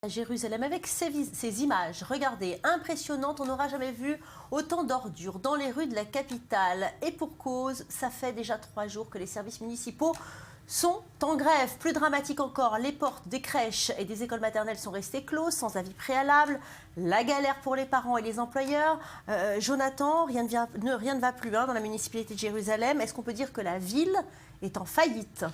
À Jérusalem avec ces images, regardez, impressionnantes, on n'aura jamais vu autant d'ordures dans les rues de la capitale. Et pour cause, ça fait déjà 3 jours que les services municipaux sont en grève. Plus dramatique encore, les portes des crèches et des écoles maternelles sont restées closes, sans avis préalable. La galère pour les parents et les employeurs. Jonathan, rien ne va plus dans la municipalité de Jérusalem. Est-ce qu'on peut dire que la ville est en faillite ?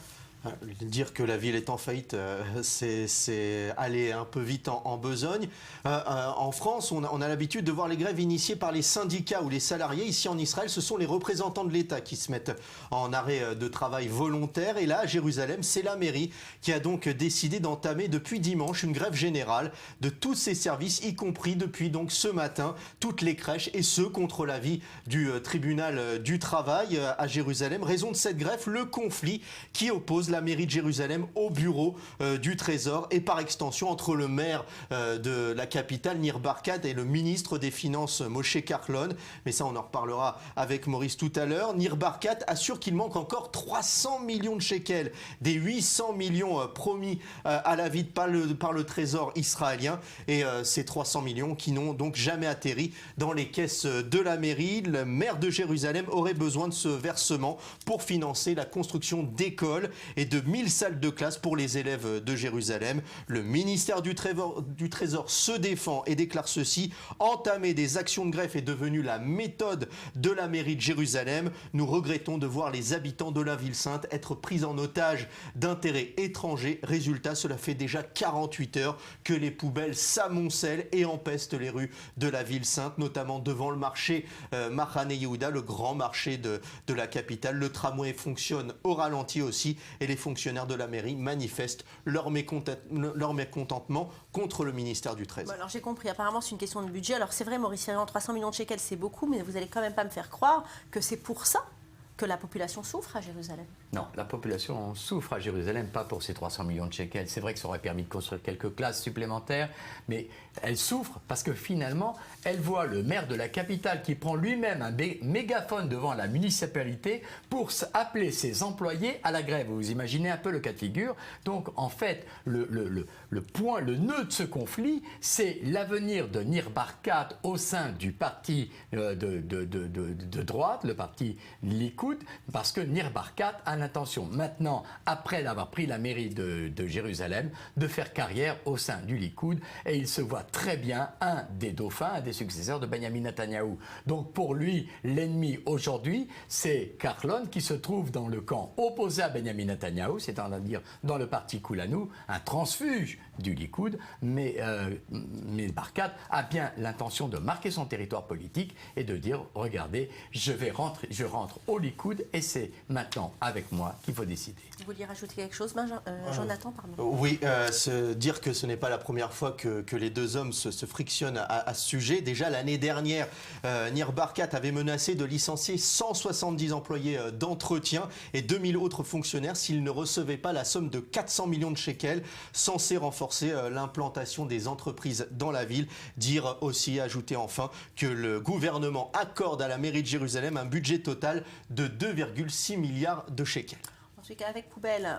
Dire que la ville est en faillite, c'est aller un peu vite en besogne. En France, on a l'habitude de voir les grèves initiées par les syndicats ou les salariés. Ici en Israël, ce sont les représentants de l'État qui se mettent en arrêt de travail volontaire. Et là, à Jérusalem, c'est la mairie qui a donc décidé d'entamer depuis dimanche une grève générale de tous ses services, y compris depuis donc ce matin, toutes les crèches, et ce contre l'avis du tribunal du travail à Jérusalem. Raison de cette grève, le conflit qui oppose la mairie de Jérusalem au bureau du Trésor et par extension entre le maire de la capitale, Nir Barkat, et le ministre des Finances, Moshe Kahlon. Mais ça, on en reparlera avec Maurice tout à l'heure. Nir Barkat assure qu'il manque encore 300 millions de shekels des 800 millions promis à la ville par le Trésor israélien. Et ces 300 millions qui n'ont donc jamais atterri dans les caisses de la mairie. Le maire de Jérusalem aurait besoin de ce versement pour financer la construction d'écoles et de 1000 salles de classe pour les élèves de Jérusalem. Le ministère du Trésor se défend et déclare ceci: entamer des actions de grève est devenu la méthode de la mairie de Jérusalem. Nous regrettons de voir les habitants de la ville sainte être pris en otage d'intérêts étrangers. Résultat, cela fait déjà 48 heures que les poubelles s'amoncellent et empestent les rues de la ville sainte, notamment devant le marché Mahane Yehuda, le grand marché de la capitale. Le tramway fonctionne au ralenti aussi, et les fonctionnaires de la mairie manifestent leur mécontentement contre le ministère du Trésor. Bon, alors j'ai compris, apparemment c'est une question de budget. Alors c'est vrai, Maurice Ferrand, 300 millions de shekels c'est beaucoup, mais vous n'allez quand même pas me faire croire que c'est pour ça que la population souffre à Jérusalem. Non, la population souffre à Jérusalem, pas pour ces 300 millions de shekels. C'est vrai que ça aurait permis de construire quelques classes supplémentaires, mais elle souffre parce que finalement, elle voit le maire de la capitale qui prend lui-même un mégaphone devant la municipalité pour appeler ses employés à la grève. Vous imaginez un peu le cas de figure. Donc en fait, le nœud de ce conflit, c'est l'avenir de Nir Barkat au sein du parti de droite, le parti Likoud, parce que Nir Barkat a l'intention maintenant, après avoir pris la mairie de Jérusalem, de faire carrière au sein du Likoud, et il se voit très bien un des dauphins, un des successeurs de Benjamin Netanyahou. Donc pour lui, l'ennemi aujourd'hui, c'est Kahlon qui se trouve dans le camp opposé à Benjamin Netanyahou, c'est-à-dire dans le parti Kulanou, un transfuge du Likoud, mais Barkat a bien l'intention de marquer son territoire politique et de dire, regardez, je rentre au Likoud et c'est maintenant avec moi qu'il faut décider. Vous vouliez rajouter quelque chose, Jonathan, pardon. Oui, dire que ce n'est pas la première fois que les deux hommes se frictionnent à ce sujet. Déjà l'année dernière, Nir Barkat avait menacé de licencier 170 employés d'entretien et 2000 autres fonctionnaires s'ils ne recevaient pas la somme de 400 millions de shekels censée renforcer l'implantation des entreprises dans la ville. Dire aussi, ajouter enfin, que le gouvernement accorde à la mairie de Jérusalem un budget total de 2,6 milliards de shekels. En tout cas, avec poubelle.